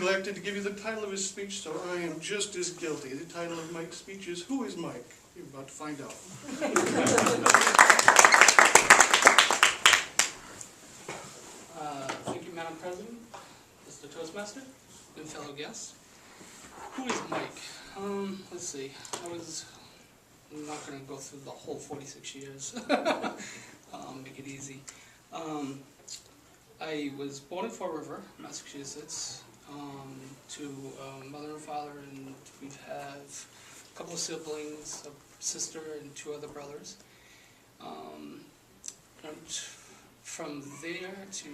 neglected to give you the title of his speech, so I am just as guilty. The title of Mike's speech is, Who is Mike? You're about to find out. Thank you, Madam President, Mr. Toastmaster, and fellow guests. Who is Mike? Let's see. I'm not going to go through the whole 46 years. Make it easy. I was born in Fall River, Massachusetts, to mother and father, and we have a couple of siblings, a sister and 2 other brothers. And from there to,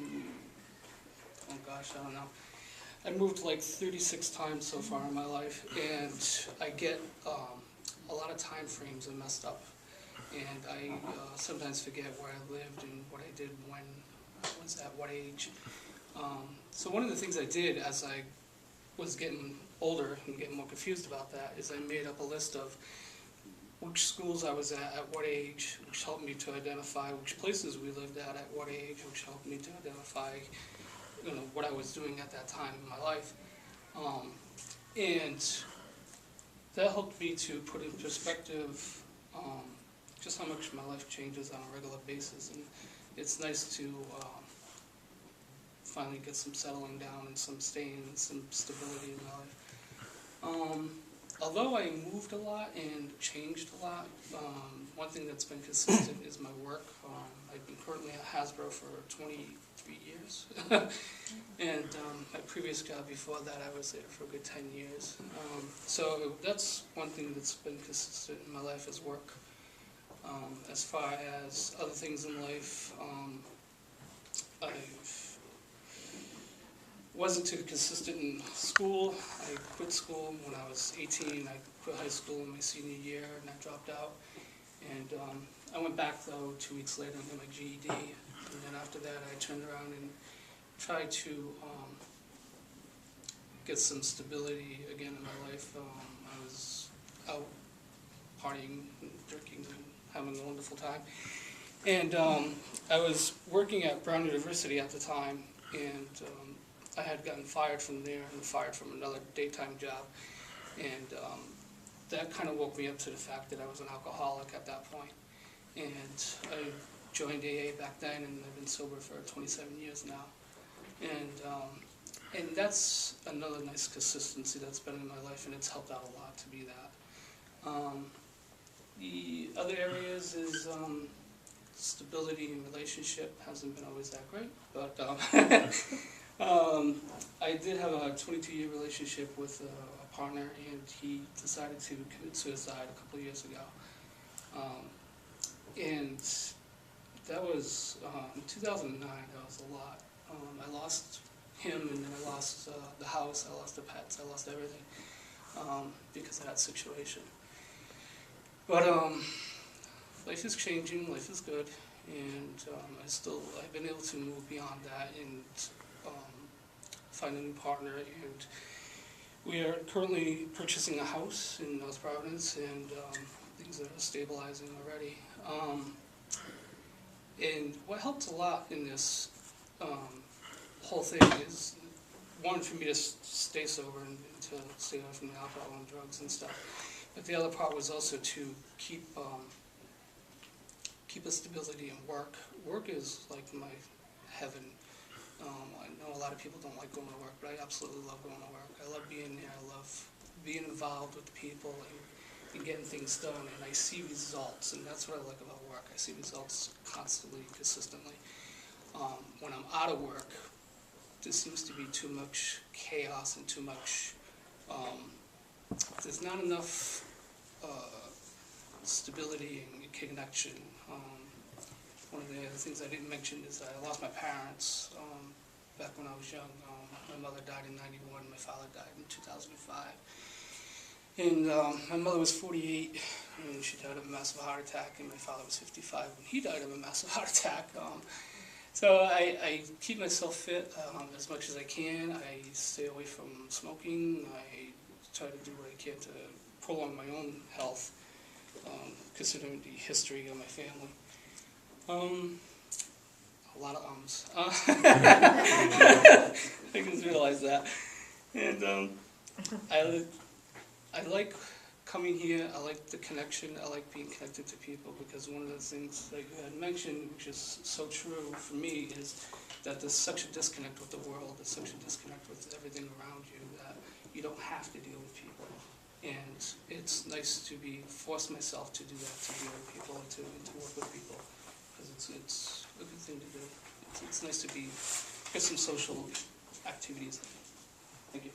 oh gosh, I don't know. I moved like 36 times so far in my life, and I get a lot of time frames are messed up, and I sometimes forget where I lived and what I did when I was at what age. So one of the things I did as I was getting older and getting more confused about that is I made up a list of which schools I was at what age, which helped me to identify which places we lived at what age, which helped me to identify, you know, what I was doing at that time in my life. And that helped me to put in perspective just how much my life changes on a regular basis. And it's nice to finally get some settling down and some staying and some stability in my life. Although I moved a lot and changed a lot, one thing that's been consistent is my work. I've been currently at Hasbro for 23 years. And my previous job before that, I was there for a good 10 years. So that's one thing that's been consistent in my life is work. As far as other things in life, I wasn't too consistent in school. I quit school when I was 18. I quit high school in my senior year and I dropped out. And I went back though 2 weeks later and got my GED. And then after that I turned around and tried to get some stability again in my life. I was out partying and drinking and having a wonderful time. And I was working at Brown University at the time, and I had gotten fired from there and fired from another daytime job. And that kind of woke me up to the fact that I was an alcoholic at that point. And I joined AA back then, and I've been sober for 27 years now. And that's another nice consistency that's been in my life, and it's helped out a lot to be that. The other areas is stability in relationship hasn't been always that great, but I did have a 22-year relationship with a partner, and he decided to commit suicide a couple of years ago. And that was, in 2009, that was a lot. I lost him, and then I lost the house, I lost the pets, I lost everything because of that situation. But life is changing, life is good, and I've been able to move beyond that and find a new partner. And we are currently purchasing a house in North Providence, and things are stabilizing already. And what helped a lot in this whole thing is, one, for me to stay sober and to stay away from the alcohol and drugs and stuff. But the other part was also to keep a stability in work. Work is like my heaven. I know a lot of people don't like going to work, but I absolutely love going to work. I love being there. I love being involved with people and getting things done. And I see results, and that's what I like about work. I see results constantly, consistently. When I'm out of work, there seems to be too much chaos and too much, there's not enough stability and connection. One of the other things I didn't mention is I lost my parents back when I was young. My mother died in '91, my father died in 2005. And my mother was 48, and she died of a massive heart attack, and my father was 55 when he died of a massive heart attack. So I keep myself fit as much as I can. I stay away from smoking. I try to do what I can to prolong my own health, considering the history of my family. A lot of ums. I just realized that. And I like coming here, I like the connection, I like being connected to people, because one of the things that you had mentioned, which is so true for me, is that there's such a disconnect with the world, there's such a disconnect with everything around you, that you don't have to deal with people. And it's nice to force myself to do that, to deal with people and to work with people, because it's a good thing to do. It's nice to get some social activities. Thank you.